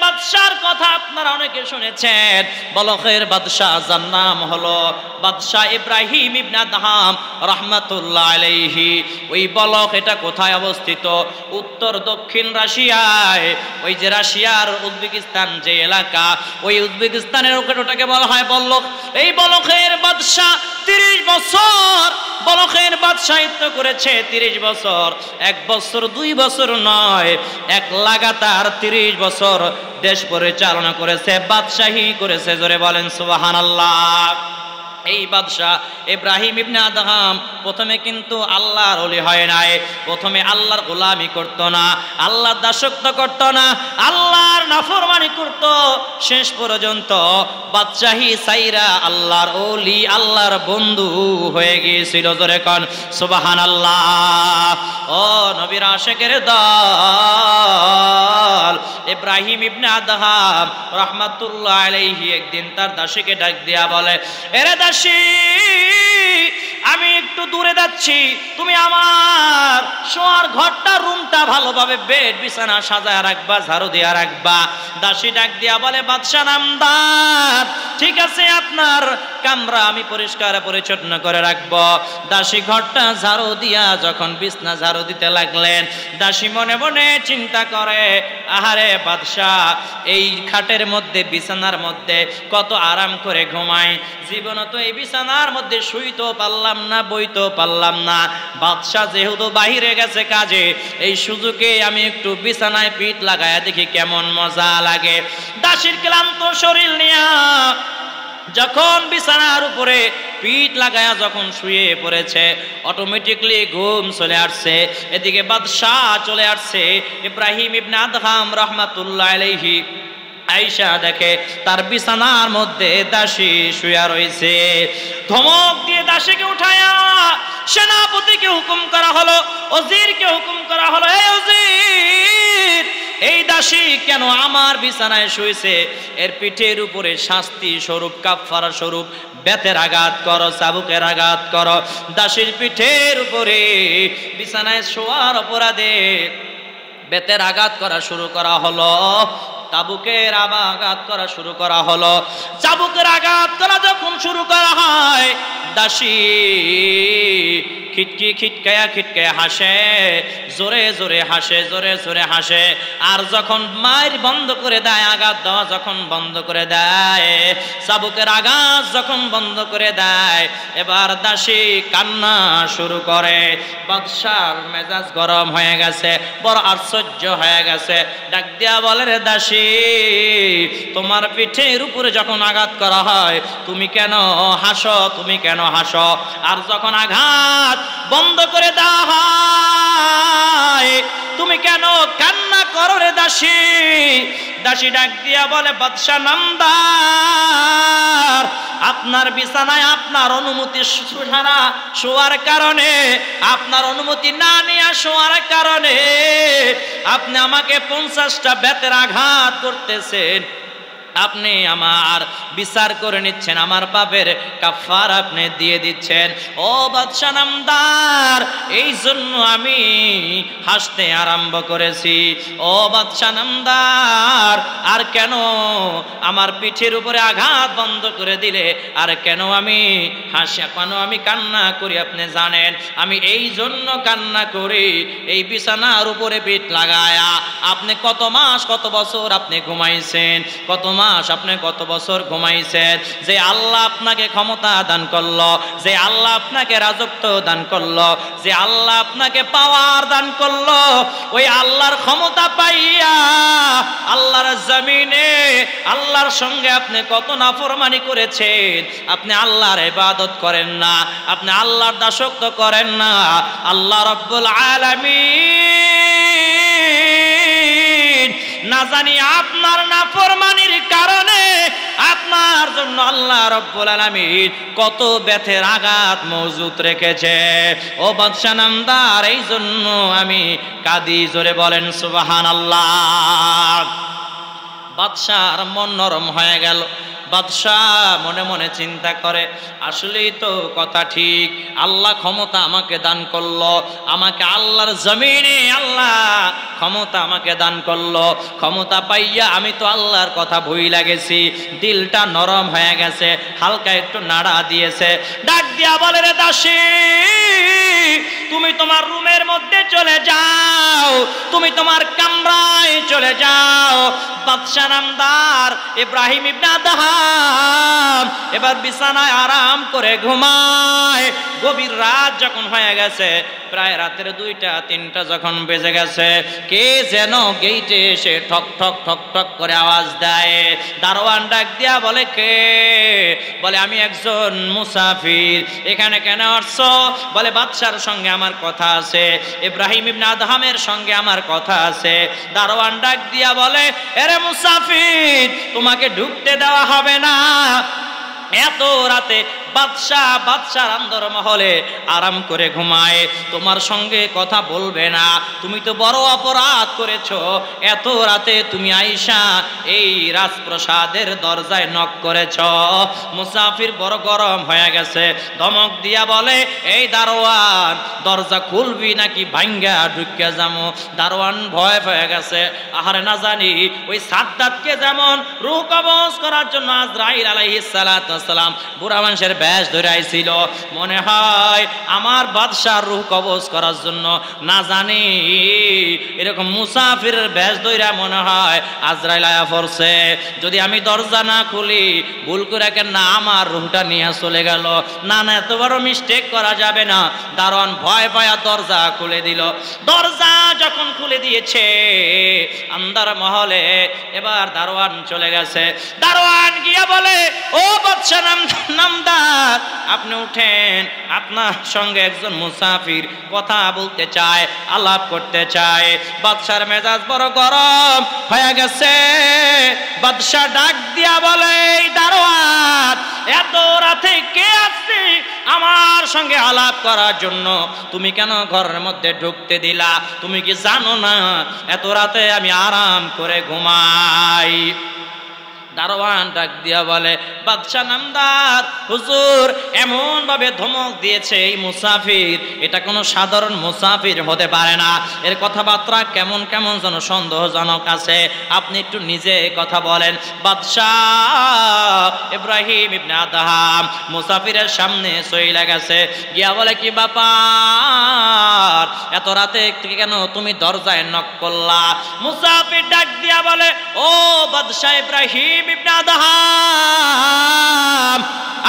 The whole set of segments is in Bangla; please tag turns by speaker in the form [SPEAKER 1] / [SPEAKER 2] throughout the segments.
[SPEAKER 1] বাদশার কথা আপনারা অনেকে শুনেছেন। বলখের বাদশাহ যার নাম হলো বাদশাহ ইব্রাহিম ইবনে আদহাম রাহমাতুল্লাহ আলাইহি। ওই বলখ এটা কোথায় অবস্থিত? উত্তর দক্ষিণ রাশিয়ায়। ওই যে রাশিয়ার উজবেকিস্তান যে এলাকা, ওই উজবেকিস্তানের ওটাকে বলা হয় বলখ। এই বলখের বাদশাহ 30 বছর বলখের বাদশাহিত্ব করেছে। 30 বছর, 1 বছর 2 বছর নয়, এক লাগাতার 30 বছর দেশ পরিচালনা করেছে, বাদশাহী করেছে। জোরে বলেন সুবহানাল্লাহ। এই বাদশাহ ইব্রাহিম ইবনে আদহাম প্রথমে কিন্তু আল্লাহর ওলি হয় নাই। প্রথমে আল্লাহর গোলামি করত না, আল্লাহর দাসত্ব করত না, আল্লাহর নাফরমানি করত। শেষ পর্যন্ত বাদশাহী সাইরা আল্লাহর ওলি, আল্লাহর বন্ধু হয়ে গিয়েছিল। জোরে কোন সুবহানাল্লাহ। ও নবীর আশিকের দল, ইব্রাহিম ইবনে আদহাম রাহমাতুল্লাহ আলাইহি একদিন তার দাসীকে ডাক দিয়া বলে, এরে দাসী, আমি একটু দূরে যাচ্ছি, তুমি আমার শোয়ার ঘরটা, রুমটা ভালোভাবে বেড বিছানা সাজায় রাখবা, ঝাড়ু দিয়া রাখবা। দাসী ডাক দিয়া বলে, বাদশা নামদার, ঠিক আছে, আপনার কামরা আমি পরিষ্কার পরিচ্ছন্ন করে রাখবো। দাসী ঘরটা ঝাড়ু দিয়া যখন বিছনা ঝাড়ু দিতে লাগলেন, দাসী মনে মনে চিন্তা করে, আহারে বাদশাহ, এই খাটের মধ্যে বিছানার মধ্যে কত আরাম করে ঘুমাই, জীবনে তো এই বিছানার মধ্যে শুইতেও পারলাম না, বইতেও পারলাম না। বাদশাহ যেহেতু বাহিরে গেছে কাজে, এই সুযোগে আমি একটু বিছানায় পিঠ লাগায়া দেখি কেমন মজা লাগে। দাসীর ক্লান্ত শরীর নিয়া যখন বিছানার উপরে পিঠ লাগায়া যখন শুয়ে পড়েছে, অটোমেটিকলি ঘুম চলে আসছে। এদিকে বাদশাহ চলে আসছে। ইব্রাহিম ইবনে আদহাম রাহমাতুল্লাহ আলাইহি আয়েশা দেখে তার বিছানার মধ্যে দাসী শুয়ে রয়েছে। ধমক দিয়ে দাসীকে উঠায়া সেনাপতিকে হুকুম করা হলো, ওজিরকে হুকুম করা হলো, এই ওজির, এই দাসী কেন আমার বিছানায় শুয়েছে? এর পিঠের উপরে শাস্তি স্বরূপ, কাফারা স্বরূপ বেতের আঘাত করো, চাবুকের আঘাত করো। দাসীর পিঠের উপরে বিছানায় শোয়ার অপরাধে বেতের আঘাত করা শুরু করা হলো, চাবুকের আঘাত করা শুরু করা হলো। চাবুকের আঘাত করা যখন শুরু করা হয়, দাসী খিটকায়া হাসে, জোরে জোরে হাসে, জোরে জোরে হাসে। আর যখন মায়ের বন্ধ করে দেয়, আঘাত দেওয়া যখন বন্ধ করে দেয়, চাবুকের আঘাত যখন বন্ধ করে দেয়, এবার দাসী কান্না শুরু করে। বাদশার মেজাজ গরম হয়ে গেছে, বড় আশ্চর্য হয়ে গেছে। ডাক দিয়া বলে, রে দাসী, তোমার পিঠের উপরে যখন আঘাত করা হয় তুমি কেন হাসো? তুমি কেন হাসো? আর যখন আঘাত বন্ধ করে দেওয়া হয় তুমি কেন কান্না করো রে দাসী? দাসী ডাক দিয়া বলে, বাদশা নামদার, আপনার বিছানায় আপনার অনুমতি ছাড়া শোয়ার কারণে, আপনার অনুমতি না নিয়ে শোয়ার কারণে আপনি আমাকে 50টা বেতের আঘাত করতেছেন। আপনি আমার বিচার করে নিচ্ছেন, আমার পাপের কাফারা আপনি দিয়ে দিচ্ছেন। ও বাদশা নামদার, এই জন্য আমি হাসতে আরম্ভ করেছি। ও বাদশা নামদার, আর কেন আমার পিঠের উপরে আঘাত বন্ধ করে দিলে? আর কেন আমি হাসি, কেন আমি কান্না করি আপনি জানেন? আমি এই জন্য কান্না করি, এই বিছানার উপরে পিঠ লাগায়া আপনি কত মাস কত বছর আপনি ঘুমাইছেন, কত মাস আপনি কত বছর ঘুমাইছেন। যে আল্লাহ আপনাকে ক্ষমতা দান করলো, যে আল্লাহ আপনাকে রাজত্ব দান করলো, যে আল্লাহ আপনাকে পাওয়ার দান করলো, ওই আল্লাহর ক্ষমতা পাইয়া আল্লাহর জমিনে আল্লাহর সঙ্গে আপনি কত নাফরমানি করেছেন। আপনি আল্লাহর ইবাদত করেন না, আপনি আল্লাহর দাসত্ব করেন না। আল্লাহ রাব্বুল আলামিন না জানি আপনার নাফরমানির কারণে আপনার জন্য আল্লাহ রাব্বুল আলামিন কত ব্যথের আঘাত মজুদ রেখেছে। ও বাদশা নামদার, এই জন্য আমি কাঁদি। জোরে বলেন সুবহানাল্লাহ। বাদশার মন নরম হয়ে গেল। বাদশাহ মনে মনে চিন্তা করে, আসলেই তো কথা ঠিক, আল্লাহ ক্ষমতা আমাকে দান করলো, আমাকে আল্লাহর জমিনে আল্লাহ ক্ষমতা আমাকে দান করলো, ক্ষমতা পাইয়া আমি তো আল্লাহর কথা ভুইলা গেছি, দিলটা নরম হয়ে গেছে, হালকা একটু নাড়া দিয়েছে। ডাক দিয়া বলে, রে দাসী, তুমি তোমার রুমের মধ্যে চলে যাও, তুমি তোমার কামরায় চলে যাও। বাদশা নামদার ইব্রাহিম ইবনে আদহাম এবার বিছানায় আরাম করে ঘুমায়। গভীর রাত যখন হয়ে গেছে, প্রায় রাতের 2টা-3টা যখন বেজে গেছে, কে যেন গেইটে এসে ঠক ঠক ঠক ঠক করে আওয়াজ দেয়। দারোয়ান ডাক দিয়া বলে, কে? বলে, আমি একজন মুসাফির, এখানে কেন আসছো? বলে, বাদশার সঙ্গে আমার কথা আছে, ইব্রাহিম ইবনে আদহামের সঙ্গে আমার কথা আছে। দারোয়ান ডাক দিয়া বলে, এরে মুসাফির, তোমাকে ঢুকতে দেওয়া হবে না। এত রাতে বাদশার আন্দর মহলে আরাম করে ঘুমায়, তোমার সঙ্গে কথা বলবে না, তুমি তো বড় অপরাধ করেছো, এত রাতে তুমি আইসা এই রাজপ্রাসাদের দরজায় নক করেছ। মুসাফির বড় গরম হয়ে গেছে, ধমক দিয়া বলে, এই দারোয়ান, দরজা খুলবি নাকি ভাঙ্গা ঢুকিয়া যাবো? দারোয়ান ভয় পেয়ে গেছে, আহারে না জানি ওই সাদ্দাতকে যেমন রূহ কবজ করার জন্য আজরাইল আলাইহিস সালাতু ওয়াস সালাম বুড়া মানুষের বেশ ধরে আইছিল, মনে হয় আমার বাদশার রূহ কবজ করার জন্য না জানি এরকম মুসাফিরের বেশ ধরে মনে হয় আজরাইল আয়া পড়ছে। যদি আমি দরজা না খুলি, ভুল করে কেন না আমার রূহটা নিয়ে চলে গেল, না না এত বড় মিস্টেক করা যাবে না। দারোয়ান ভয় পায়া দরজা খুলে দিল। দরজা যখন খুলে দিয়েছে আন্দার মহলে, এবার দারোয়ান চলে গেছে। দারোয়ান গিয়া বলে, ও বাদশা নামদার, আপনি উঠেন, আপনার সঙ্গে একজন মুসাফির কথা বলতে চায়, আলাপ করতে চায়। বাদশার মেজাজ বড় গরম হয়ে গেছে। বাদশা ডাক দিয়া বলে, দারোয়ান, এত রাতে কে আসছে আমার সঙ্গে আলাপ করার জন্য? তুমি কেন ঘরের মধ্যে ঢুকতে দিলা? তুমি কি জানো না এত রাতে আমি আরাম করে ঘুমাই? দারোয়ান ডাক দিয়া বলে, বাদশা নামদার, হুজুর এমন ভাবে ধমক দিয়েছে, এই মুসাফির এটা কোনো সাধারণ মুসাফির হতে পারে না, এর কথাবার্তা কেমন কেমন যেন সন্দেহজনক আছে, আপনি একটু নিজে কথা বলেন। বাদশাহ ইব্রাহিম ইবনে আদহাম মুসাফিরের সামনে চইলা গেছে, গিয়া বলে, কি ব্যাপার, এত রাতে কেন তুমি দরজায় নক করলা? মুসাফির ডাক দিয়া বলে, ও বাদশাহ ইব্রাহিম ইবনে আদহাম,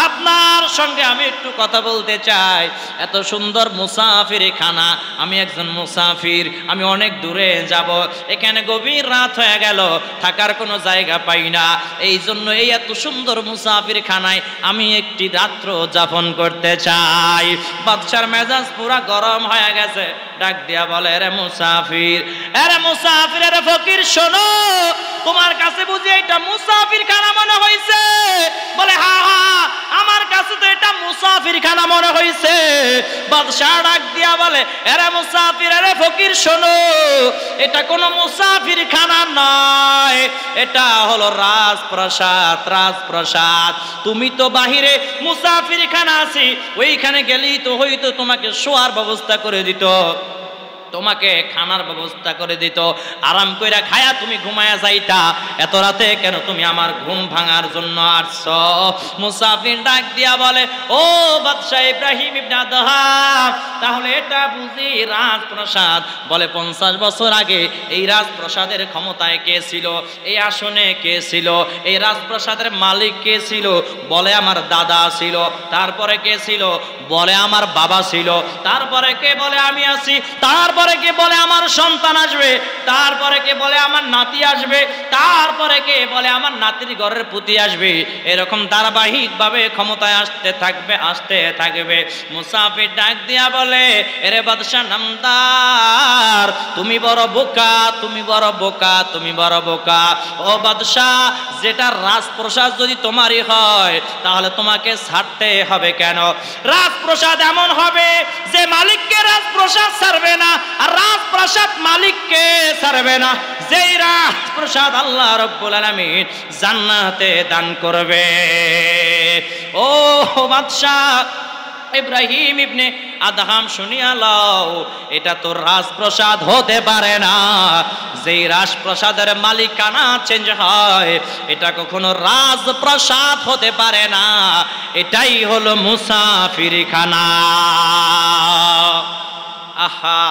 [SPEAKER 1] আপনার সঙ্গে আমি একটু কথা বলতে চাই। এত সুন্দর মুসাফির খানা, আমি একজন মুসাফির, আমি অনেক দূরে যাব, এখানে গভীর রাত হয়ে গেল, থাকার কোনো জায়গা পাই না, এই জন্য এই এত সুন্দর মুসাফির খানায় আমি একটি রাত্র যাপন করতে চাই। বাদশার মেজাজ পুরা গরম হয়ে গেছে। ডাক দিয়া বলে, এরে মুসাফির, এরে মুসাফির, এরে ফকির, শোনো, তোমার কাছে বুঝি এটা মুসাফির খানা মনে হয়েছে? বলে, হা হা, আমার কাছে তো এটা মুসাফির খানা মনে হয়েছে। বাদশাহ ডাক দিয়া বলে, এরে মুসাফির, এরে ফকির, শোনো, এটা কোনো মুসাফির খানা নয়, এটা হলো রাজপ্রাসাদ। রাজপ্রাসাদ, তুমি তো বাহিরে মুসাফির খানা আছি, ওইখানে গেলেই তো হয়তো তোমাকে শোয়ার ব্যবস্থা করে দিত, তোমাকে খানার ব্যবস্থা করে দিত, আরাম কইরা খায়া তুমি ঘুমায়া যাইতা, এত রাতে কেন তুমি আমার ঘুম ভাঙার জন্য আসছো? মুসাফির ডাক দিয়া বলে, ও বাদশাহ ইব্রাহিম ইবনে আদহাম, তাহলে এটা বুঝি রাজপ্রাসাদ? বলে, 50 বছর আগে এই রাজপ্রাসাদের ক্ষমতায় কে ছিল, এই আসনে কে ছিল, এই রাজপ্রাসাদের মালিক কে ছিল? বলে, আমার দাদা ছিল। তারপরে কে ছিল? বলে, আমার বাবা ছিল। তারপরে কে? বলে, আমি আছি। তারপরে কে? বলে, আমার সন্তান আসবে। তারপরে কে? বলে, আমার নাতি আসবে। তারপরে কে? বলে, আমার নাতির ঘরের পুতি আসবে। এরকম ধারাবাহিক ভাবে ক্ষমতায় আসতে থাকবে, আসতে থাকবে। মুসাফির ডাক দিয়া বলে, এরে বাদশাহ নামদার, তুমি বড় বোকা, তুমি বড় বোকা, তুমি বড় বোকা। ও বাদশাহ, যেটা রাজপ্রাসাদ যদি তোমারই হয়, তাহলে তোমাকে ছাড়তে হবে কেন? রাজপ্রাসাদ এমন হবে যে মালিককে রাজপ্রাসাদ ছাড়বে না, আর রাজপ্রাসাদ মালিককে আমাকে ছাড়বে না, যেই রাজপ্রসাদ আল্লাহ রাব্বুল আলামিন জান্নাতে দান করবে। ও বাদশাহ ইব্রাহিম ইবনে আদহাম, শুনিয়া লও, এটা তো রাজপ্রসাদ হতে পারে না। যেই রাজপ্রসাদের মালিকানা চেঞ্জ হয়, এটা কখনো রাজপ্রসাদ হতে পারে না। এটাই হলো মুসাফিরখানা। আহা,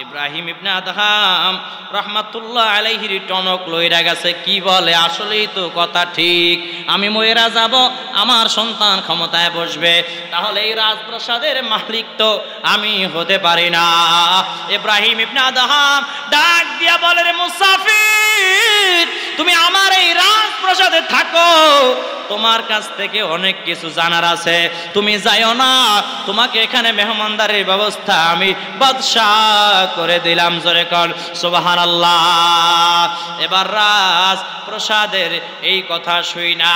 [SPEAKER 1] ইব্রাহিম ইবনে আদহাম রহমাতুল্লাহ আলাইহির টনক লইরা গেছে। কি বলে, আসলেই তো কথা ঠিক, আমি মইরা যাব, আমার সন্তান ক্ষমতায় বসবে, তাহলে এই রাজপ্রাসাদের মালিক তো আমি হতে পারি না। ইব্রাহিম ইবনে আদহাম ডাক দিয়া বলে, রে মুসাফির, তুমি আমার এই রাজপ্রাসাদে থাকো, তোমার কাছ থেকে অনেক কিছু জানার আছে, তুমি যাইও না, তোমাকে এখানে মেহমানদারির ব্যবস্থা আমি বাদশাহ করে দিলাম। জোরে কর সুবহানাল্লাহ। এবার রাজ প্রসাদের এই কথা শুই না,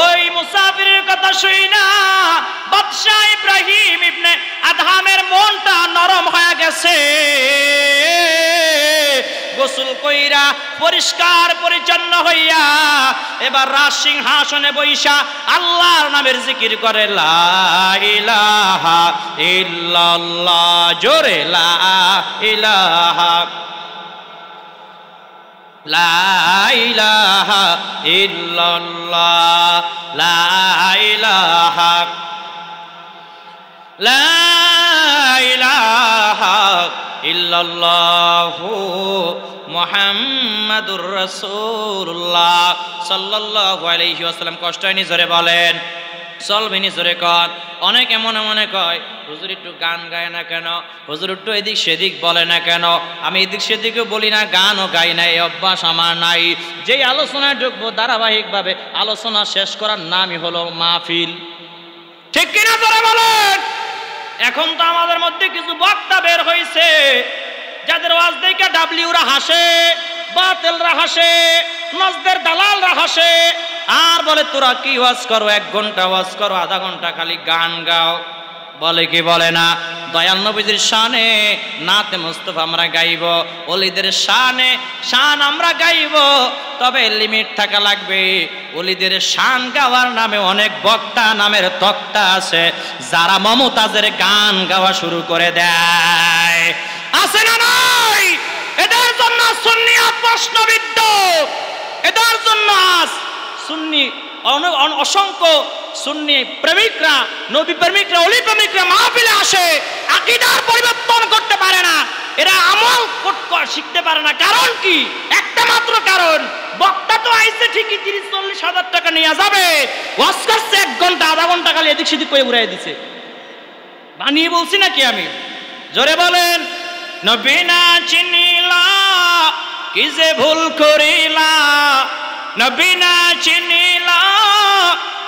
[SPEAKER 1] ওই মুসাফিরের কথা শুই না, বাদশাহ ইব্রাহিম ইবনে আদহামের মনটা নরম হয়ে গেছে। গোসল কইরা পরিষ্কার পরিচ্ছন্ন হইয়া এবার রাজ সিংহাসনে বইসা আল্লাহর নামের জিকির করে, লা ইলাহা ইল্লাল্লাহ, জোরে লা ইলাহা, লা ইলাহা ইল্লাল্লাহ, লা ইলাহা, লা ইলাহা ইল্লাল্লাহু মুহাম্মাদুর রাসূলুল্লাহ সাল্লাল্লাহু আলাইহি ওয়াসাল্লাম। কষ্ট হয়নি? জোরে বলেন। চলবেনি? জোরে কর। অনেকে মনে মনে কয়, হুজুর একটু গান গায় না কেন, হুজুর একটু এদিক সেদিক বলে না কেন। আমি এদিক সেদিকও বলি না, গানও গাই না, এই অভ্যাস আমার নাই। যেই আলোচনায় ঢুকবো ধারাবাহিকভাবে আলোচনা শেষ করার নামই হলো মাহফিল। ঠিক কিনা? জোরে বলেন। এখন তো আমাদের মধ্যে কিছু বক্তা বের হয়েছে, যাদের ওয়াজ দেখে ডাব্লিউরা হাসে, বাতেলরা হাসে, নজদের দালালরা হাসে, আর বলে তোরা কি ওয়াজ করো, 1 ঘন্টা ওয়াজ করো, আধা ঘন্টা খালি গান গাও। বলে কি বলে না? দয়াল নবীদের শানে নাতে মুস্তাফা আমরা গাইব, ওলিদের শানে শান আমরা গাইব, তবে লিমিট থাকা লাগবে। ওলিদের শান গাওয়ার নামে অনেক বক্তা নামের তক্তা আছে, যারা মমতাজের গান গাওয়া শুরু করে দেয়। আছে না নাই? এদের জন্য সুন্নিয়াত প্রশ্নবিদ্ধ, এদের জন্য আজ সুন্নি অসংখ্য সুন্নি প্রেমিকরা, নবী প্রেমিকরা, ওলি প্রেমিকরা মাহফিলে আসে, আকীদার পরিবর্তন করতে পারে না, এরা আমল শিখতে পারে না। কারণ কি? একটা মাত্র কারণ, বক্তা তো আইছে ঠিকই 30-40 হাজার টাকা নিয়ে যাবে, ওয়াজ করছে 1 ঘন্টা, আধা ঘন্টা খালি এদিক সেদিক করে উড়াই দিছে। বানিয়ে বলছি নাকি আমি? জোরে বলেন। নবী না চিনিলা কি যে ভুল করিলা, নবী না চিনিলা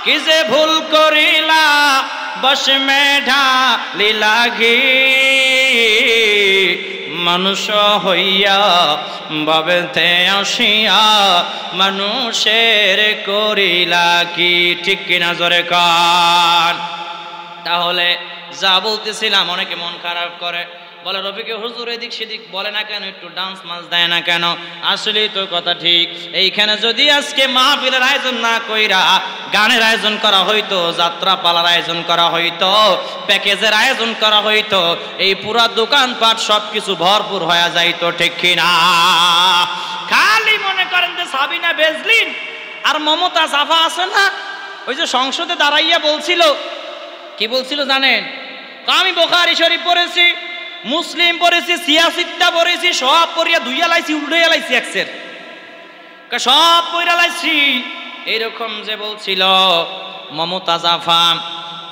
[SPEAKER 1] কি যে ভুল করিলা, বস মে ঢালিলা ঘি, মানুষ হইয়া ভাবেতে আসিয়া মানুষের করিলা কি। ঠিক কিনা? জোরে কান। তাহলে যা বলতেছিলাম, অনেকে মন খারাপ করে, বলে রফিকে হুজুর এদিক সেদিক বলে না কেন, একটু ডান্স মাস দেয় না কেন? আসলেই তো কথা ঠিক। এইখানে যদি আজকে মাহফিলের আয়োজন না কইরা গানের আয়োজন করা হইতো, যাত্রা পালার আয়োজন করা হইতো, প্যাকেজের আয়োজন করা হইতো, এই পুরা দোকানপাট সবকিছু ভরপুর হয়ে যাইতো। ঠিক কিনা? খালি মনে করেন যে সাবিনা বেজলিন আর মমতা জাফা আছে না, ওই যে সংসদে দাঁড়াইয়া বলছিল, কি বলছিল জানেন? আমি বুখারী শরীফ পড়েছি, মুসলিম পড়েছি, সিয়াসিত্তা পড়েছি, সব পড়িয়া ধুইয়া লাইছি, উল্টাইয়া লাইছি, এক্সের সব পড়িয়া লাইছি, এইরকম যে বলছিল মমতা জাফা।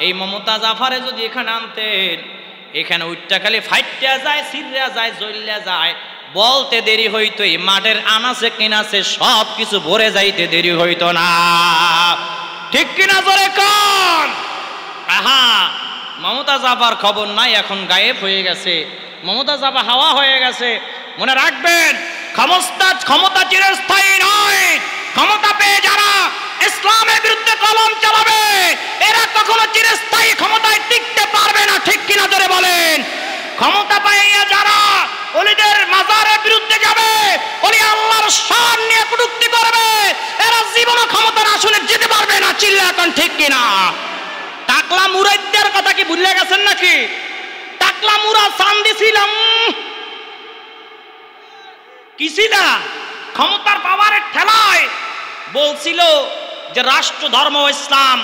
[SPEAKER 1] এই মমতা জাফারে যদি এখানে আনতেন, এখানে উইটটা খালি ফাইটটা যায়, সিররা যায়, জ্বললা যায়, বলতে দেরি হইতো, এই মাঠের আনাচে কিনাচে সব কিছু ভরে যাইতে দেরি হইতো না। ঠিক কিনা? জোরে কোন? আহা, মমতা জাফার খবর নাই, এখন গায়েব হয়ে গেছে, মমতা জাফা হাওয়া হয়ে গেছে। মনে রাখবেন, ক্ষমতা চিরস্থায়ী নয়। ক্ষমতা পেয়ে যারা ইসলামের বিরুদ্ধে কলম চালাবে, এরা কখনো চিরস্থায়ী ক্ষমতায় টিকতে পারবে না। ঠিক কিনা? জোরে বলেন। ক্ষমতা পাইয়া যারা ওলিদের মাজারের বিরুদ্ধে যাবে, ওলি আল্লাহর শান নিয়ে কটূক্তি করবে, এরা জীবনও ক্ষমতার আসনে যেতে পারবে না। চিল্লা এখন ঠিক কিনা? টাকলা মুরাইদের কথা কি ভুলে গেছেন নাকি? টাকলা মুরা চান্দি ছিলাম কি ছিল? ক্ষমতার পাওয়ারের ঠেলায় বলছিল যে রাষ্ট্র ধর্ম ইসলাম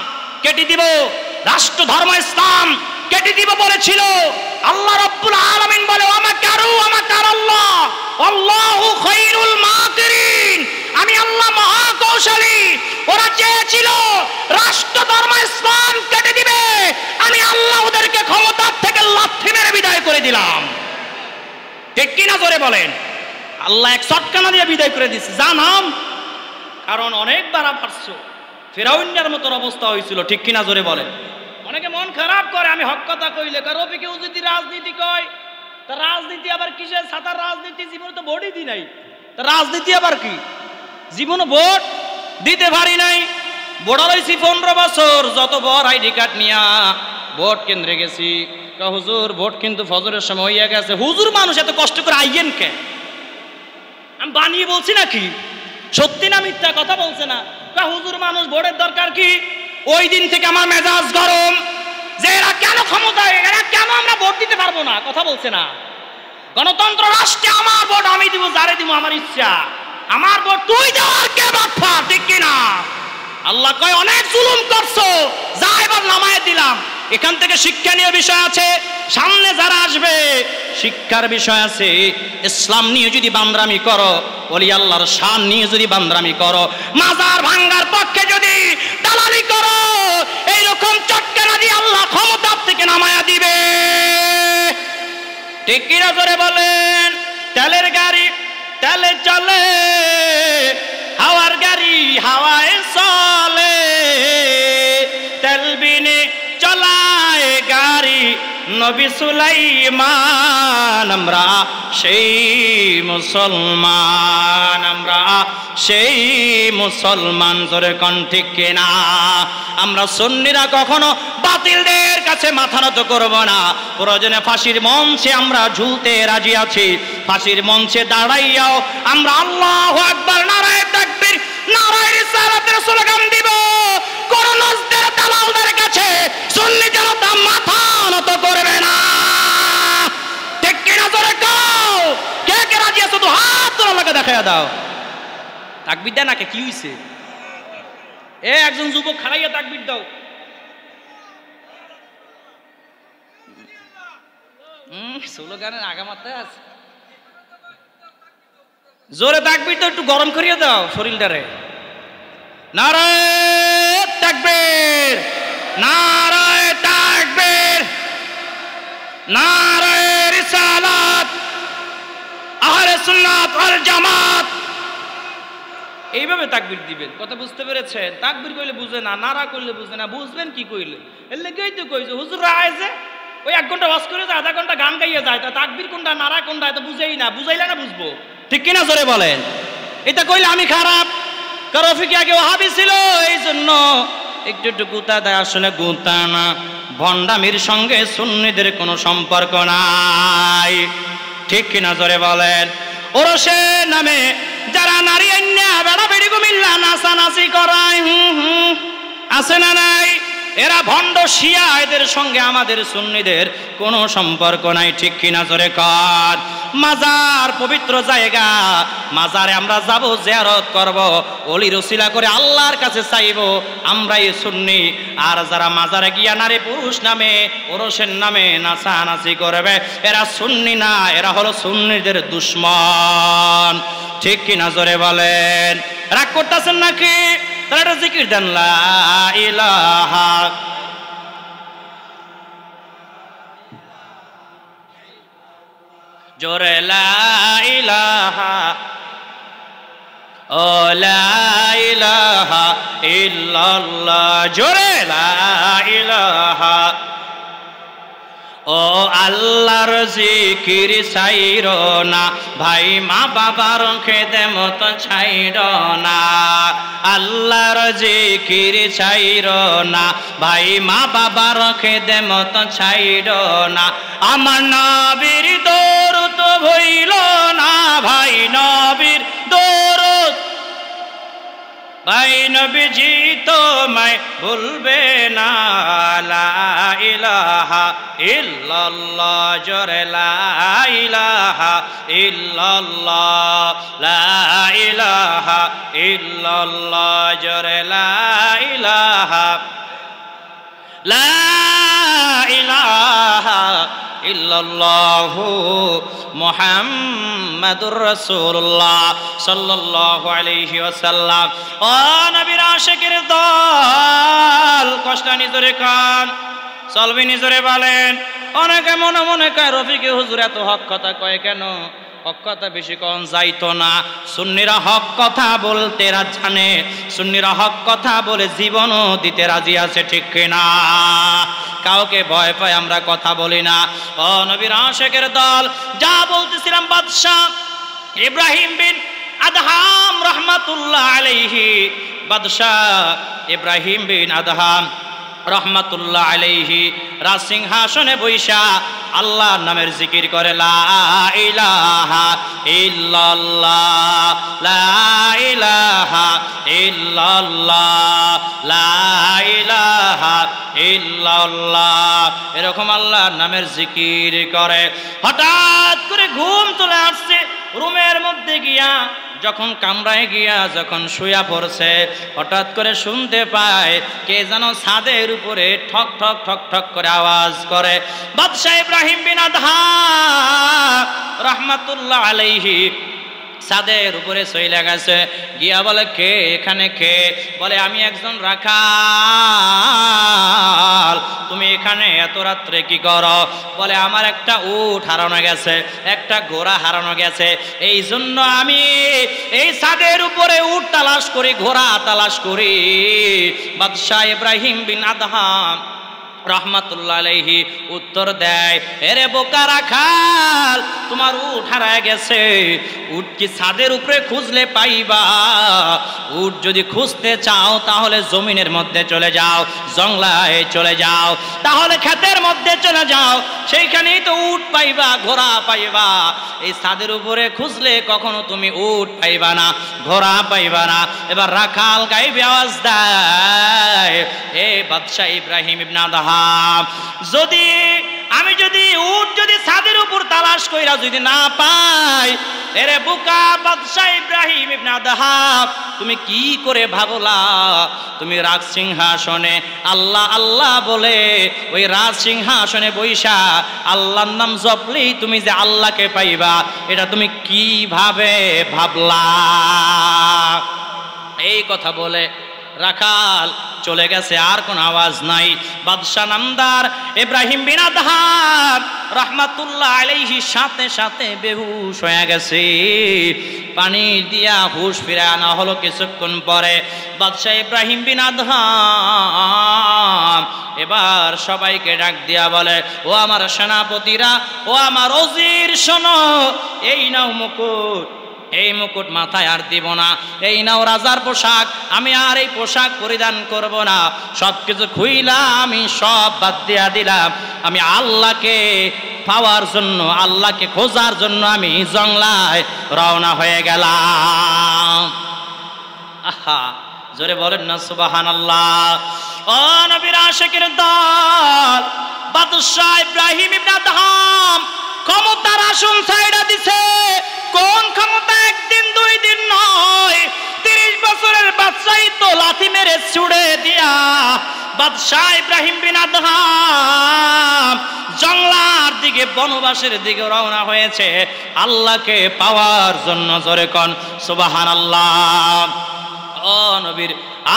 [SPEAKER 1] কেটে দিব, রাষ্ট্র ধর্ম ইসলাম কেটে দিব বলেছিল। আল্লাহ রাব্বুল আলামিন বলে ওয়ামাকারু ওয়ামাকারাল্লাহ আল্লাহু খায়রুল মাকিরিন, আমি আল্লাহ মহা কৌশলী। ওরা চেয়েছিল রাষ্ট্র ধর্ম ইসলাম কেটে দিবে, আমি আল্লাহ ওদেরকে ক্ষমতার থেকে লাথি মেরে বিদায় করে দিলাম। ঠিক কিনা জোরে বলেন? আল্লাহ এক চটকানা দিয়ে বিদায় করে দিচ্ছে, জানাম। কারণ অনেকবার পারছো, ফেরাউনের মতো অবস্থা হয়েছিল। ঠিক কিনা জোরে বলেন? অনেকে মন খারাপ করে আমি হক কথা কইলে, কারণ কেউ যদি রাজনীতি কয় তা রাজনীতি আবার কিসের? সাতার রাজনীতি, জীবনে তো ভোটই দি নাই, তা রাজনীতি আবার কি? জীবনে ভোট দিতে পারি নাই, ভোট হয়েছি 15 বছর, যত বড় আইডি কার্ড নিয়া ভোট কেন্দ্রে গেছি। হুজুর ভোট কিন্তু ফজরের সময় হইয়া গেছে। হুজুর মানুষ এত কষ্ট করে আইয়েন কে? আমি বানিয়ে বলছি নাকি? সত্যি না মিথ্যা কথা বলছে না? হুজুর মানুষ, ভোটের দরকার কি? ওই দিন থেকে আমার মেজাজ গরম যে এরা কেন ক্ষমতায়, এরা কেন আমরা ভোট দিতে পারবো না? কথা বলছে না? গণতন্ত্র রাষ্ট্রে আমার ভোট আমি দিব, যারে দিব আমার ইচ্ছা, আমার ভোট তুই দেওয়ার কে বাটফা? ঠিক কিনা? আল্লাহ কয় অনেক জুলুম করছো, যা এবার নামায় দিলাম। এখান থেকে শিক্ষণীয় বিষয় আছে, সামনে যারা আসবে শিক্ষার বিষয় আছে। ইসলাম নিয়ে যদি বান্দরামি করো, ওলি আল্লাহর শান নিয়ে যদি বান্দরামি করো, মাজার ভাঙ্গার পক্ষে যদি দালালি করো, এইরকম চটকানা দিয়ে আল্লাহ ক্ষমতার থেকে নামায়া দিবে। ঠিক কিনা জোরে বলেন? তেলের গাড়ি তেলে চলে, হাওয়ার গাড়ি হাওয়ায় চলে, তেল বিনে চলায় গাড়ি নবী সুলাইমান। আমরা সেই মুসলমান, আমরা সেই মুসলমান। জোরে কোন ঠিক কিনা? আমরা সুন্নিরা কখনো বাতিলদের কাছে মাথা নত করব না। প্রয়োজনে ফাঁসির মঞ্চে আমরা ঝুলতে রাজি আছি, ফাঁসির মঞ্চে দাঁড়াইয়াও আমরা আল্লাহু আকবার, নারায়ে তাকবীর, নারায়ে রিসালাতের স্লোগান দিব। কোন নজদের দালালদের কাছে সুন্নি জনতা মাথা নত করবে না। ঠিক কিনা জোরে কও? কে কে রাজি আছো? তো হাত তোলা লাগে দেখাইয়া দাও। তাকবীর দেন নাকি? কি হইছে? এ একজন যুবক খাড়াইয়া তাকবীর দাও। স্লোগানের আগামাতে আছে, জোরে তাকবীর দাও, একটু গরম করিয়ে দাও শরীরটারে। নারায়ে তাকবীর, নারায়ে তাকবীর, নারায়ে রিসালাত, আহলে সুন্নাত ওয়াল জামাত। এইভাবে তাকবীর দিবেন। কথা বুঝতে পেরেছেন? তাকবীর কইলে বুঝে না, নারা করলে বুঝে না, বুঝবেন কি কইলে? এর লেগেই তো কইছে হুজুররা আইছে ওই 1 ঘন্টা ওয়াজ করে যায়, আধা ঘন্টা গান গাইয়ে যায়, তা তাকবীর কোনটা নারা কোনটা এটা বুঝেই না। বুঝাইলে না বুঝবো? ঠিক কিনা জোরে বলেন? এটা কইলে আমি খারাপ। রফিক আগে ওহাবি ছিল, এই জন্য একটু একটু গুতা দেয়। আসলে গুতা না, ভণ্ডামির সঙ্গে সুন্নিদের কোনো সম্পর্ক নাই। ঠিক কিনা জোরে বলেন? ওরসের নামে যারা নারী আইনা বেড়া বেড়ি কুমিল্লা নাচানাচি করায়, আছে না নাই? এরা ভণ্ড শিয়া, এদের সঙ্গে আমাদের সুন্নিদের কোনো সম্পর্ক নাই। ঠিক কিনা জোরে কর? মাজার পবিত্র জায়গা, মাজারে আমরা যাব, জিয়ারত করব, ওলির উসিলা করে আল্লাহর কাছে চাইব, আমরাই সুন্নি। আর যারা মাজারে গিয়া নারী পুরুষ নামে ওরসের নামে নাচানাচি করবে, এরা সুন্নি না, এরা হলো সুন্নিদের দুশ্মন। ঠিক কিনা জোরে বলেন? রাগ করতেছেন নাকি? তারা জিকির দেন লা ইলাহা, জোরে লা ইলাহা, ও লা ইলাহা ইল্লাল্লাহ, জোরে লা ইলাহা। ও আল্লাহর জিকির ছাইরো না, ভাই মা বাবার খেদমত ছাইরো না। আল্লাহর জিকির ছাইরো না, ভাই মা বাবার খেদমত ছাইরো না। আমার নবীর দরুদ ভইল না ভাই নবীর দরদ, ভাই নবীজি তোমায় ভুলবে না। লা ইলাহা ইল্লাল্লাহ জোরে লা ইলাহা ইল্লাল্লাহ, লা ইলাহা ইল্লাল্লাহ জোরে লা ইলাহা, লা ইলাহা ইল্লাল্লাহু মুহাম্মাদুর রাসূলুল্লাহ সাল্লাল্লাহু আলাইহি ওয়াসাল্লাম। ও নবীর আশিকের দল, কষ্টানি জোরে কান, চলবি নিজরে বলেন। অনেকে মনে মনে কয় রফিকে হুজুর এত হক কথা কয় কেন? হক কথা বেশি কন যাইতো না। সুন্নিরা হক কথা বলতে জানে, সুন্নিরা হক কথা বলে জীবনও দিতে রাজি আছে, ঠিক কিনা? কাউকে ভয় পায় আমরা কথা বলি না। ও নবীর আশিকের দল, যা বলতেছিলাম, বাদশাহ ইব্রাহিম বিন আদহাম রহমাতুল্লাহ আলাইহি, বাদশাহ ইব্রাহিম বিন আদহাম রহমাতুল্লাহ আলাইহি রাজসিংহাসনে বৈশা আল্লাহর নামের জিকির করে, লা ইলাহা ইল্লাল্লাহ, লা ইলাহা ইল্লাল্লাহ, লা ইলাহা ইল্লাল্লাহ, এরকম আল্লাহর নামের জিকির করে। হঠাৎ করে ঘুম চলে আসছে। রুমের মধ্যে গিয়া যখন কামরায় গিয়া যখন শুয়া পড়ছে, হঠাৎ করে শুনতে পায় কে যেন ছাদের উপরে ঠক ঠক ঠক ঠক করে আওয়াজ করে। বাদশাহ ইব্রাহিম বিন আদহাম রাহমাতুল্লাহ আলাইহি ছাদের উপরে চইলা গেছে, গিয়া বলে, কে এখানে? কে? বলে, আমি একজন রাখাল, তুমি এখানে এত রাত্রে কি করো? বলে, আমার একটা উট হারানো গেছে, একটা ঘোড়া হারানো গেছে, এই জন্য আমি এই ছাদের উপরে উট তালাশ করি, ঘোড়া তালাশ করি। বাদশাহ ইব্রাহিম বিন আদহাম রহমাতুল্লাহ আলাইহি উত্তর দেয়, এরে বোকা রাখাল, তোমার উট হারায় গেছে, উট কি ছাদের উপরে খুঁজলে পাইবা? উট যদি খুঁজতে চাও তাহলে জমিনের মধ্যে চলে যাও, জংলায় চলে যাও, তাহলে ক্ষেতের মধ্যে চলে যাও, সেইখানেই তো উট পাইবা, ঘোড়া পাইবা। এই ছাদের উপরে খুঁজলে কখনো তুমি উট পাইবা না, ঘোড়া পাইবা না। এবার রাখাল গাইবে আওয়াজ দেয়, এ বাদশাহ ইব্রাহিম ইবনে আদহাম, যদি আমি যদি উট যদি ছাদের উপর তালাশ কইরা যদি না পাই, এরে বুকা বাদশাহ ইব্রাহিম ইবনে আদহাম, তুমি কি করে ভাবলা তুমি রাজ সিংহাসনে আল্লাহ আল্লাহ বলে ওই রাজ সিংহাসনে বৈশা আল্লাহর নাম জপলেই তুমি যে আল্লাহকে পাইবা, এটা তুমি কিভাবে ভাবলা? এই কথা বলে রাখাল চলে গেছে, আর কোন আওয়াজ নাই। বাদশাহ নামদার ইব্রাহিম বিন আদহাম রাহমাতুল্লাহ আলাইহি সাথে সাথে বেহুশ হয়ে গেছে। পানি দিয়া হুশ ফিরে আনা হলো কিছুক্ষণ পরে। বাদশাহ ইব্রাহিম বিন আদহাম এবার সবাইকে ডাক দিয়া বলে, ও আমার সেনাপতিরা, ও আমার ওজির, শোনো, এই নাও মুকুট, এই মুকুট মাথায় আর দিব না, এই নাও রাজার পোশাক, আমি আর এই পোশাক পরিধান করব না, সবকিছু খুইলা আমি সব বাদ দিয়া দিলাম, আমি আল্লাহকে পাওয়ার জন্য, আল্লাহকে খোঁজার জন্য আমি জংলায় রওনা হয়ে গেলাম। আহা, জোরে বলেন না সুবহানাল্লাহ। ও নবীর আশিকের দল, বাদশাহ ইব্রাহিম ইবনে আদহাম ক্ষমতার আসন ছাইড়া দিছে। কোন ক্ষমতা? একদিন দুই দিন নয়, 30 বছরের বাচ্চাই তো লাথি মেরে ছুড়ে দিয়া বাদশাহ ইব্রাহিম বিন আদহাম জংলার দিকে, বনবাসের দিকে রওনা হয়েছে আল্লাহকে পাওয়ার জন্য। জোরে কোন সুবহানাল্লাহ। ও নবীর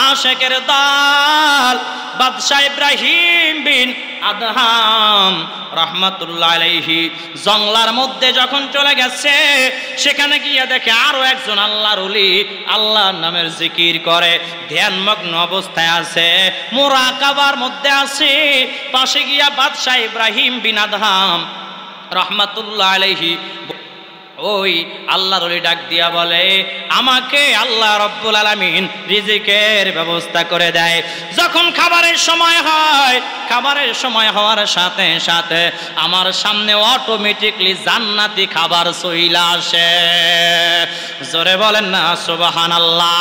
[SPEAKER 1] আশিকের দল, বাদশাহ ইব্রাহিম বিন আদহাম রাহমাতুল্লাহ আলাইহি জংলার মধ্যে যখন চলে গেছে, সেখানে গিয়ে দেখে আরো একজন আল্লাহর ওলি আল্লাহর নামের জিকির করে, ধ্যানমগ্ন অবস্থায় আছে, মুরাকাবার মধ্যে আছে। পাশে গিয়া বাদশাহ ইব্রাহিম বিন আদহাম রাহমাতুল্লাহ আলাইহি ওই আল্লাহর ওলি ডাক দিয়া বলে, আমাকে আল্লাহ রব্বুল আলামিন রিজিকের ব্যবস্থা করে দেয়। যখন যখন খাবারের সময় হয়, খাবারের সময় হওয়ার সাথে সাথে আমার সামনে অটোমেটিকলি জান্নাতি খাবার চইলা আসে। জোরে বলেন না সুবহানাল্লাহ।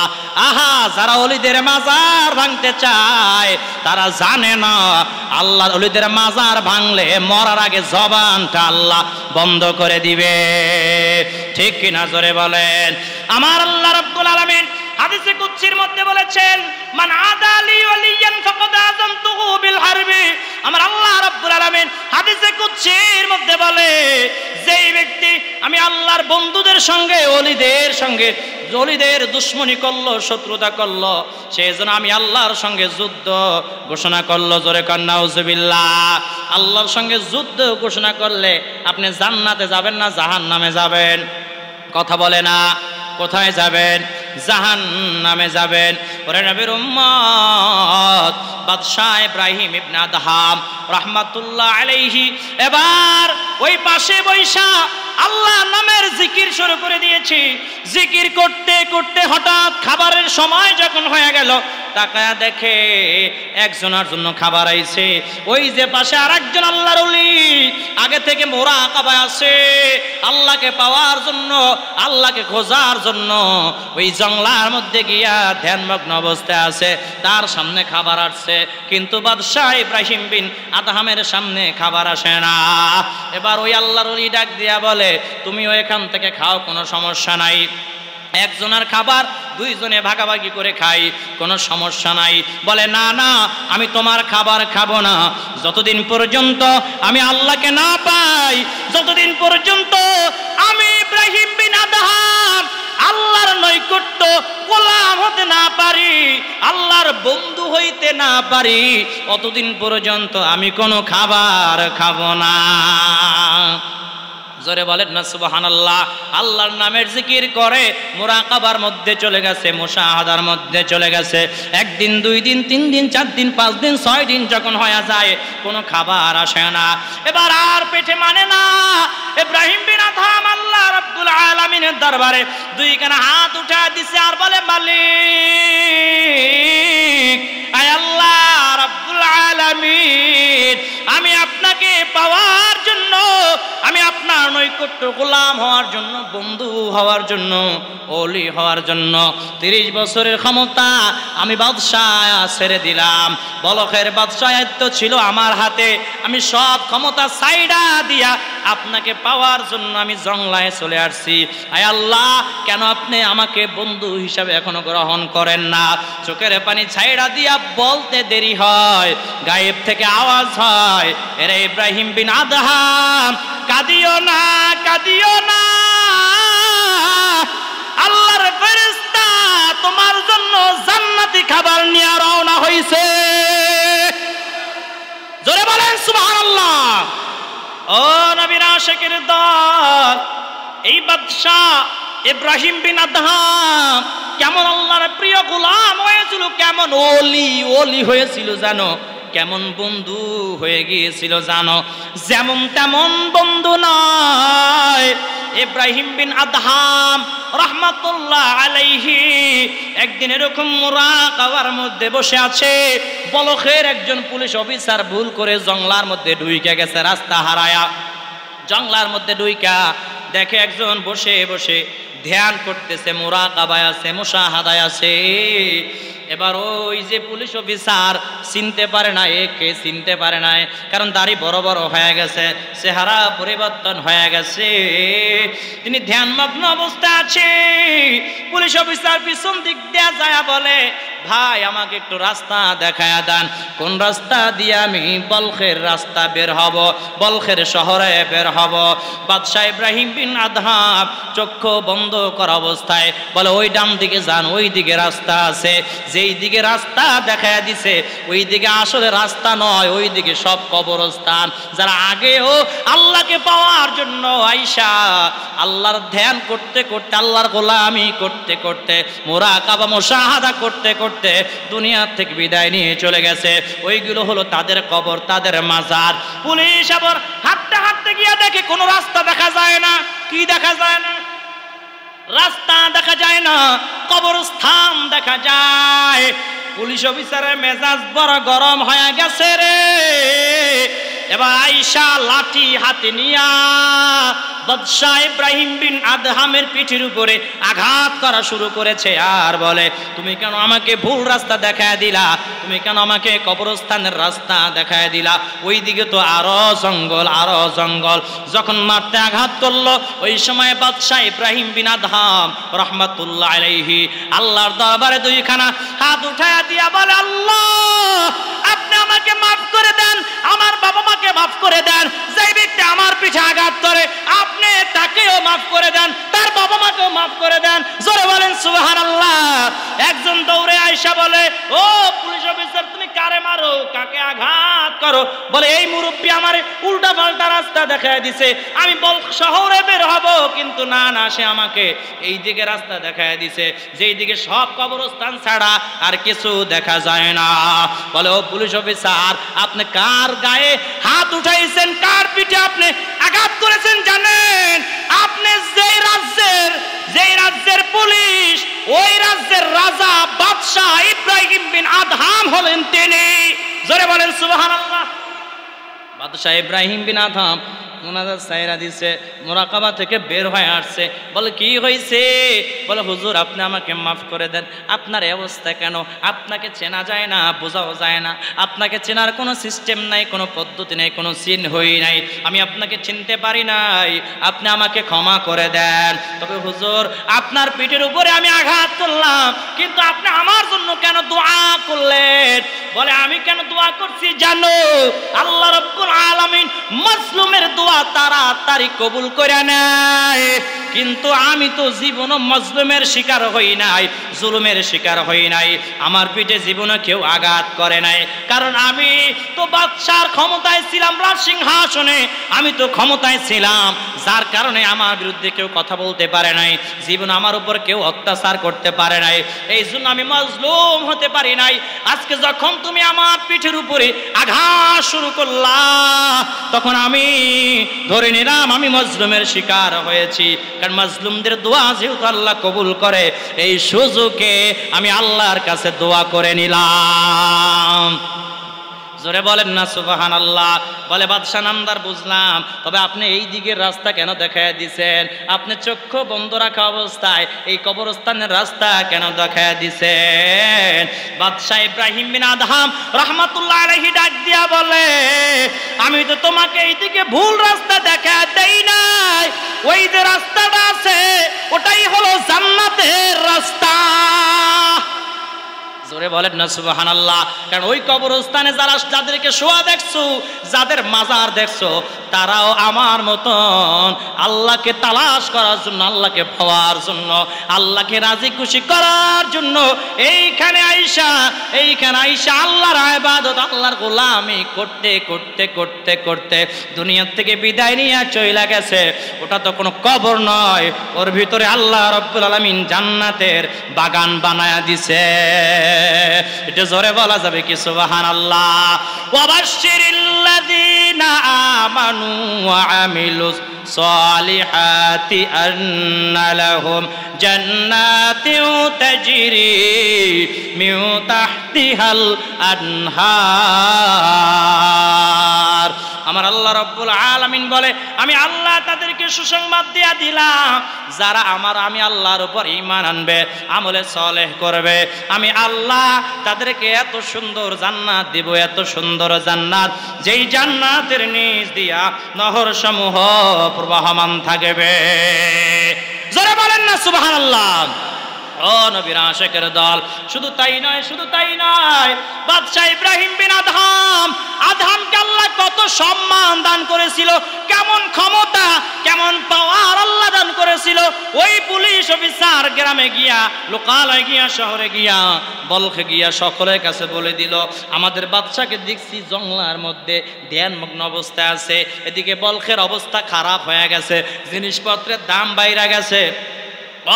[SPEAKER 1] আহা, যারা ওলিদের মাজার ভাঙতে চায় তারা জানে না আল্লাহর ওলিদের মাজার ভাঙলে মরার আগে জবানটা আল্লাহ বন্ধ করে দিবে। ঠিক কিনা জোরে বলেন। আমার আল্লাহ রাব্বুল আলামিন হাদিসে কুদসির মধ্যে বলেছেন, মান আদালি ওয়ালিয়ান ফাকাদ আযানতুহু বিল হারবি। আমার আল্লাহ রাব্বুল আলামিন হাদিসে কুদসির মধ্যে বলে, যেই ব্যক্তি আমি আল্লাহর বন্ধুদের সঙ্গে ওলিদের দুশমনি করলো, শত্রুতা করলো, সেই জন্য আমি আল্লাহর সঙ্গে যুদ্ধ ঘোষণা করলো। জোরে কান নাউজুবিল্লাহ। আল্লাহর সঙ্গে যুদ্ধ ঘোষণা করলে আপনি জান্নাতে যাবেন না জাহান্নামে যাবেন? কথা বলে না। কোথায় যাবেন? জাহান্নামে যাবেন। ওরে নবীর উম্মত বাদশাহ ইব্রাহিম ইবনে আদহাম রাহমাতুল্লাহ আলাইহি এবার ওই পাশে বৈশা আল্লাহ নামের জিকির শুরু করে দিয়েছি। জিকির করতে করতে হঠাৎ খাবারের সময় যখন হয়ে গেল, তাকায়া দেখে একজনের জন্য খাবার আইছে। ওই যে পাশে আরেকজন আল্লাহর ওলি আগে থেকে মুরাকাবায় আছে, আল্লাহকে পাওয়ার জন্য, আল্লাহকে খোঁজার জন্য ওই জঙ্গলার মধ্যে গিয়া ধ্যানমগ্ন অবস্থায় আছে। তার সামনে খাবার আসছে, কিন্তু বাদশাহ ইব্রাহিম বিন আদহামের সামনে খাবার আসে না। এবার ওই আল্লাহর ওলি ডাক দিয়া বলে, তুমিও এখান থেকে খাও, কোনো সমস্যা নাই। একজনের খাবার দুইজনে ভাগাভাগি করে খাই, কোনো সমস্যা নাই। বলে, না না, আমি তোমার খাবার খাবো না যতদিন পর্যন্ত আমি আল্লাহকে না পাই, যতদিন পর্যন্ত আমি ইব্রাহিম বিন আদহাম আল্লাহর নৈকট্য গোলাম হতে না পারি, আল্লাহর বন্ধু হইতে না পারি, অতদিন পর্যন্ত আমি কোনো খাবার খাবো না। জোরে বলেন না সুবহানাল্লাহ। আল্লাহর নামের জিকির করে মুরাকাবার মধ্যে চলে গেছে, মুশাহাদার মধ্যে চলে গেছে। একদিন, দুই দিন, তিন দিন, চার দিন, পাঁচ দিন, ছয় দিন যখন হয়ে যায়, কোনো খাবার আসে না। এবার আর পেটে মানে না। ইব্রাহিম বিন আদহাম আল্লাহ রাব্বুল আলামিনের দরবারে দুইখানা হাত উঠায় দিছে আর বলে, মালিক, আয় আল্লাহ রাব্বুল আলামিন, আমি আপনাকে পাওয়ার জন্য, আমি আপনার নৈকট্য গোলাম হওয়ার জন্য, বন্ধু হওয়ার জন্য, ওলি হওয়ার জন্য 30 বছরের ক্ষমতা আমি বাদশাহ ছেড়ে দিলাম। বলখের বাদশাহিত্ব ছিল আমার হাতে, আমি সব ক্ষমতা সাইডা দিয়া আপনাকে পাওয়ার জন্য আমি জঙ্গলায় চলে আসছি। আয় আল্লাহ, কেন আপনি আমাকে বন্ধু হিসাবে এখনো গ্রহণ করেন না? চোখের পানি ছাইড়া দিয়া বলতে দেরি হয়, গায়েব থেকে আওয়াজ হয়, এরে ইব্রাহিম বিন আদহাম, কাঁদিও না, কাঁদিও না, আল্লাহর ফেরেশতা তোমার জন্য জান্নাতি খাবার নিয়ে রওনা হইছে। জোরে বলেন সুবহানাল্লাহ। ও নবীর আশিকের দল, এই বাদশাহ ইব্রাহিম বিন আদহাম কেমন আল্লাহর প্রিয় গোলাম হয়েছিল, কেমন ওলি হয়েছিল জানো, কেমন বন্ধু হয়ে গিয়েছিল জানো? যেমন তেমন বন্ধু নয়। ইব্রাহিম বিন আদহাম রাহমাতুল্লাহ আলাইহি একদিন এরকম মুরাকাবার মধ্যে বসে আছে। বলখের একজন পুলিশ অফিসার ভুল করে জঙ্গলার মধ্যে ঢুইকা গেছে, রাস্তা হারায়া জঙ্গলার মধ্যে ঢুইকা দেখে একজন বসে বসে ধ্যান করতেছে, মুরাকাবায় আছে, মুশাহাদায় আছে। এবার ওই যে পুলিশ অফিসার চিনতে পারে না, একে চিনতে পারে না, কারণ দাড়ি বড় বড় হয়ে গেছে, চেহারা পরিবর্তন হয়ে গেছে, তিনি ধ্যানমগ্ন অবস্থায় আছে। পুলিশ অফিসার পিছন দিক দিয়ে যায় বলে, ভাই আমাকে একটু রাস্তা দেখায়া দেন, কোন রাস্তা দিয়ে আমি বলখের রাস্তা বের হব, বলখের শহরে বের হব। বাদশাহ ইব্রাহিম বিন আদহাম চক্ষু বন্ধ করা অবস্থায় বলে, ওই ডান দিকে যান, ওই দিকে রাস্তা আছে। যেই দিকে রাস্তা দেখায়া দিছে ওই দিকে আসলে রাস্তা নয়, ওই দিকে সব কবরস্থান। যারা আগেও আল্লাহকে পাওয়ার জন্য আইসা আল্লাহর ধ্যান করতে করতে, আল্লাহর গোলামি করতে করতে, মুরাকাবা মুশাহাদা করতে করতে দুনিয়া থেকে বিদায় নিয়ে চলে গেছে, ওইগুলো হলো তাদের কবর, তাদের মাজার। পুলিশ আবার হাঁটতে হাঁটতে গিয়ে দেখে কোনো রাস্তা দেখা যায় না। কি দেখা যায় না? রাস্তা দেখা যায় না, কবরস্থান দেখা যায়। পুলিশ অফিসারের মেজাজ বড় গরম হয়ে গেছে রে। এবার আয়েশা লাঠি হাতে নিয়া বাদশাহ ইব্রাহিম বিন আদহামের পিঠের উপরে আঘাত করা শুরু করেছে আর বলে, তুমি কেন আমাকে ভুল রাস্তা দেখায় দিলা? তুমি কেন আমাকে কবরস্থানের রাস্তা দেখায় দিলা? ওইদিকে তো আরো জঙ্গল, আরো জঙ্গল। যখন মারতে আঘাত করলো, ওই সময় বাদশাহ ইব্রাহিম বিন আদহাম রহমাতুল্লাহ আলাইহি আল্লাহর দরবারে দুইখানা হাত উঠায়া দিয়া বলে, আল্লাহ আপনি আমাকে মাফ করে দেন, আমার বাবা মাকে মাফ করে দেন। যে ব্যক্তি আমার পিঠে আঘাত করে আপনি তাকেও মাফ করে দেন, তার বাবা মাকেও মাফ করে দেন। জোরে বলেন সুবহানাল্লাহ। একজন দৌড়ে আয়েশা বলে, ও পুলিশ অফিসার তুমি কারে মারো, কাকে আঘাত করো? বলে, এই মুরব্বী আমারে উল্টা পাল্টা রাস্তা দেখায় দিছে, আমি বলক শহরে বের হব, কিন্তু না না সে আমাকে এই দিকে রাস্তা দেখায় দিছে, যেই দিকে সব কবরস্থান ছাড়া আর কিছু দেখা যায় না। বলে, ও পুলিশ অফিসার আপনি কার গায়ে হাত উঠাইছেন, কার পিঠে আপনি আঘাত করেছেন জানেন? আপনি যেই রাজ্যের পুলিশ, ওই রাজ্যের রাজা বাদশাহ ইব্রাহিম বিন আদহাম হলেন তিনি। জোরে বলেন সুবহানাল্লাহ। বাদশাহ ইব্রাহিম বিন আদহাম মোনাজাত সাইরা দিছে, মুরাকাবা থেকে বের হয়ে আসছে। বলে, কি হয়েছে? বলে, হুজুর আপনি আমাকে মাফ করে দেন, আপনার এই অবস্থা কেন? আপনাকে চেনা যায় না, বোঝাও যায় না, আপনাকে চেনার কোনো সিস্টেম নাই, কোনো পদ্ধতি নেই, কোনো চিহ্নই নাই, আমি আপনাকে চিনতে পারি নাই, আপনি আমাকে ক্ষমা করে দেন। তবে হুজুর আপনার পিঠের উপরে আমি আঘাত করলাম, কিন্তু আপনি আমার জন্য কেন দোয়া করলেন? বলে, আমি কেন দোয়া করছি জানো? আল্লাহ রাব্বুল আলামিন মাজলুমের দোয়া তাড়াতাড়ি কবুল করে নেয়, কিন্তু আমি তো জীবনও মাজলুমের শিকার হই নাই, জুলুমের শিকার হই নাই, আমার পিঠে জীবনে কেউ আঘাত করে নাই, কারণ আমি তো বাদশার ক্ষমতায় ছিলাম, রাজসিংহাসনে আমি তো ক্ষমতায় ছিলাম, যার কারণে আমার বিরুদ্ধে কেউ কথা বলতে পারে নাই, জীবন আমার উপর কেউ অত্যাচার করতে পারে নাই, এই জন্য আমি মাজলুম হতে পারি নাই। আজকে যখন তুমি আমার পিঠের উপরে আঘাত শুরু করলা, তখন আমি ধরে নিলাম আমি মাজলুমের শিকার হয়েছি, কারণ মাজলুমদের দোয়া যেহেতু আল্লাহ কবুল করে, এই সুযোগে আমি আল্লাহর কাছে দোয়া করে নিলাম। জোরে বলেন না সুবহানাল্লাহ। বলে, বাদশা নামদার বুঝলাম, তবে আপনি এই দিকের রাস্তা কেন দেখায় দিছেন? আপনি চক্ষু বন্ধ রাখা অবস্থায় এই কবরস্থানের রাস্তা কেন দেখায় দিছেন? বাদশা ইব্রাহিম বিন আদহাম রহমাতুল্লাহ আলাইহি ডাক দিয়া বলে, আমি তো তোমাকে এই দিকে ভুল রাস্তা দেখায় দেই নাই, ওই যে রাস্তাটা আছে ওটাই হলো জান্নাতের রাস্তা। জোরে বলেন না সুবহানাল্লাহ। কারণ ওই কবরস্থানে যাদেরকে শোয়া দেখছো, যাদের মাজার দেখছো, তারাও আমার মতন আল্লাহকে তালাশ করার জন্য, আল্লাহকে পাওয়ার জন্য, আল্লাহকে রাজি খুশি করার জন্য এইখানে আইসা আল্লাহর ইবাদত, আল্লাহর গোলামি করতে করতে করতে করতে দুনিয়া থেকে বিদায় নিয়ে চলে গেছে। ওটা তো কোনো কবর নয়, ওর ভিতরে আল্লাহ রাব্বুল আলামিন জান্নাতের বাগান বানায়া দিছে। এটা জোরে বলা যাবে কি সুবহানাল্লাহ। ওয়াবাশশিরিল্লাযীনা আমানু ওয়া আমিলুস সালিহাতি আন্না লাহুম জান্নাতিন তাজরি মিন তাহতিহাল আনহার। আমার আল্লাহ রাব্বুল আলামিন বলে, আমি আল্লাহ তাদেরকে সুসংবাদ দিয়া দিলাম, যারা আমি আল্লাহর উপর ঈমান আনবে, আমলে সালেহ করবে, আমি আল্লাহ তাদেরকে এত সুন্দর জান্নাত দিব, এত সুন্দর জান্নাত, যেই জান্নাতের নিচ দিয়া নহর সমূহ প্রবাহমান থাকবে। জোরে বলেন না সুবহানাল্লাহ। ও নবীর আশিকের দল, শুধু তাই নয়, বাদশা ইব্রাহিম বিন আদহামকে আল্লাহ কত সম্মান দান করেছিল, কেমন ক্ষমতা, কেমন পাওয়ার আল্লাহ দান করেছিল। ওই পুলিশ অফিসার গ্রামে গিয়া, লোকালয়ে গিয়া, শহরে গিয়া, বলখে গিয়া সকলের কাছে বলে দিল, আমাদের বাদশাকে দেখছি জঙ্গলার মধ্যে ধ্যানমগ্ন অবস্থায় আছে, এদিকে বলখের অবস্থা খারাপ হয়ে গেছে, জিনিসপত্রের দাম বাইরে গেছে,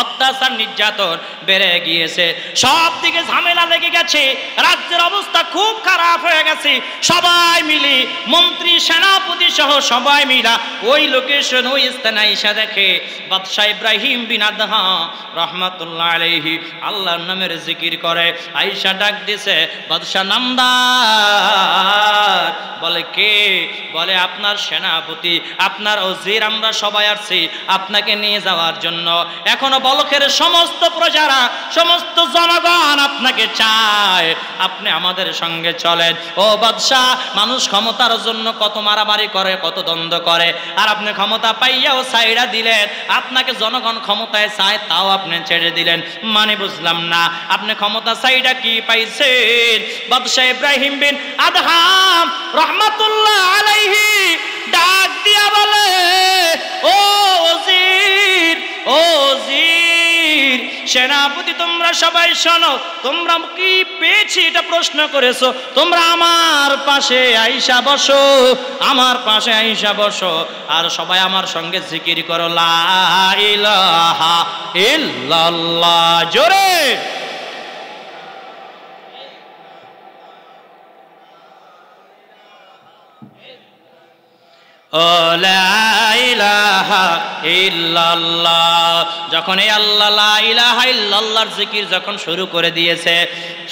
[SPEAKER 1] অত্যাচার নির্যাতন বেড়ে গিয়েছে, সব দিকে ঝামেলা লেগে গেছে, রাজ্যের অবস্থা খুব খারাপ হয়ে গেছে। সবাই মিলে মন্ত্রী সেনাপতি সহ সবাই মিলা ওই লোকেশন ওই স্থানে আইসা দেখে বাদশাহ ইব্রাহিম বিন আদহাম রহমাতুল্লাহ আলাইহি আল্লাহর নামের জিকির করে। আয়েশা ডাক দিছে, বাদশাহ নামদার। বলে কে? বলে আপনার সেনাপতি, আপনার ওজির, আমরা সবাই আসছি আপনাকে নিয়ে যাওয়ার জন্য। এখনো বলখের সমস্ত প্রজারা, সমস্ত জনগণ আপনাকে চায়, আপনি আমাদের সঙ্গে চলেন। ও বাদশাহ, মানুষ ক্ষমতার জন্য কত মারামারি করে, কত দ্বন্দ্ব করে, আর আপনি ক্ষমতা পাইয়াও সাইরা দিলেন। আপনাকে জনগণ ক্ষমতায় চায়, তাও আপনি ছেড়ে দিলেন। মানে বুঝলাম না, আপনি ক্ষমতা সাইডা কি পাইছেন? বাদশাহ ইব্রাহিম বিন আদহাম রহমাতুল্লাহ আলাইহি ডাক দিয়া বলে, ও ওজির, ও ওজির, সেনাপতি, তোমরা সবাই শোনো, তোমরা কি পেয়েছি এটা প্রশ্ন করেছো, তোমরা আমার পাশে আইসা বসো, আমার পাশে আইসা বসো, আর সবাই আমার সঙ্গে জিকির করো লা ইলাহা ইল্লাল্লাহ। জোরে যখন এই আল্লাহ লা ইলাহা ইল্লাল্লাহর জিকির যখন শুরু করে দিয়েছে,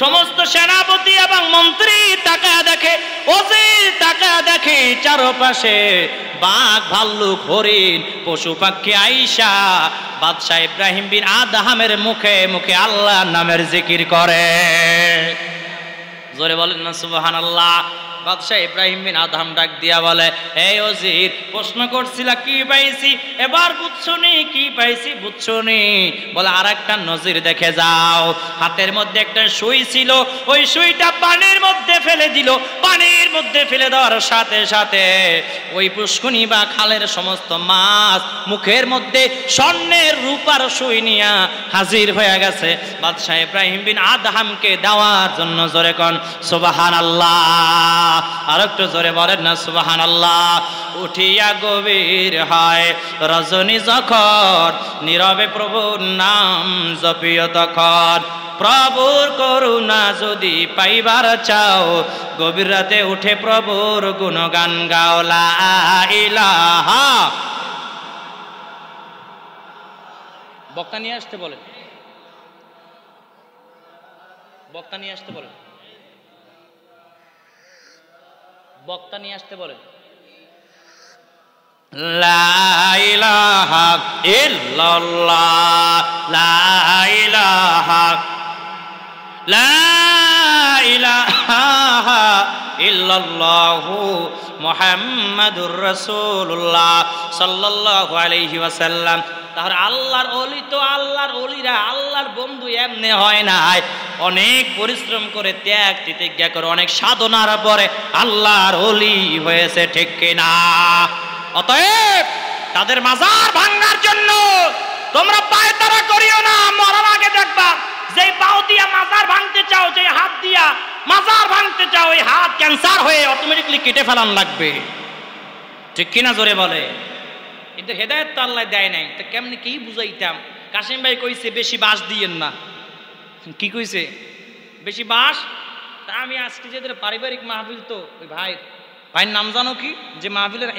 [SPEAKER 1] সমস্ত সেনাপতি এবং মন্ত্রী তাকায়া দেখে, ওজির তাকায়া দেখে, চারপাশে বাঘ, ভাল্লুক, হরিণ, পশু পাখি আইসা বাদশাহ ইব্রাহিম বিন আদহামের মুখে মুখে আল্লাহর নামের জিকির করে। জোরে বলেন না সুবহানাল্লাহ। বাদশাহ ইব্রাহিম বিন আদহাম ডাক দিয়া বলে, এই ওজির, প্রশ্ন করছিলা কি পাইছি, এবার বুঝছনি কি পাইছি, বুঝছনি? বলে আর একটা নজির দেখে যাও। হাতের মধ্যে একটা সুই ছিল, ওই সুইটা পানির মধ্যে ফেলে দিল। পানির মধ্যে ফেলে দেওয়ার সাথে সাথে ওই পুষ্কনি বা খালের সমস্ত মাছ মুখের মধ্যে স্বর্ণের রূপার সুই নিয়া হাজির হয়ে গেছে বাদশাহ ইব্রাহিম বিন আদহামকে দেওয়ার জন্য। জোরে কোন সুবহানাল্লাহ। আর একটু জোরে বলেন না সুবহানাল্লাহ। উঠিয়া গভীর হয় রজনী যখন, নীরবে প্রভুর নাম জপিও তখন। প্রভুর করুণা যদি পাইবার চাও, গভীর রাতে উঠে প্রভুর গুণগান গাও লা ইলাহা। বক্তা নিয়ে আসতে বলেন, বক্তা নিয়ে আসতে বলেন, বক্তা নিয়ে আসতে বলেন। লা ইলাহা ইল্লাল্লাহ, লা ইলাহা, লা ইলাহা ইল্লাল্লাহু মুহাম্মাদুর রাসূলুল্লাহ সাল্লাল্লাহু আলাইহি ওয়াসাল্লাম। তাহলে আল্লাহর ওলি তো আল্লাহর ওলিরা, আল্লাহর বন্ধু এমনি হয় না, অনেক পরিশ্রম করে, ত্যাগ তিতিজ্ঞা করে, অনেক সাধনার পরে আল্লাহর ওলি হয়েছে, ঠিক কিনা? অতএব তাদের মাজার ভাঙার জন্য তোমরা পায়তারা করিও না। মরার আগে দেখবা, যেই পাও দিয়া মাজার ভাঙতে চাও, যে হাত দিয়া মাজার ভাঙতে চাও, ওই হাত ক্যান্সার হয়ে অটোমেটিকলি কেটে ফেলান লাগবে, ঠিক কিনা? জোরে বলে। কিন্তু হেদায়েত তো আল্লাহ দেয় নাই, তো কেমনি কি বুঝাইতাম? কাশিম ভাই কইছে বেশি বাঁশ দিয়েন না। কি কইছে? বেশি বাঁশ। তা আমি আজকে যে পারিবারিক মাহফিল, তো ওই ভাইয়ের নাম জানো কি? যে মাহফিলের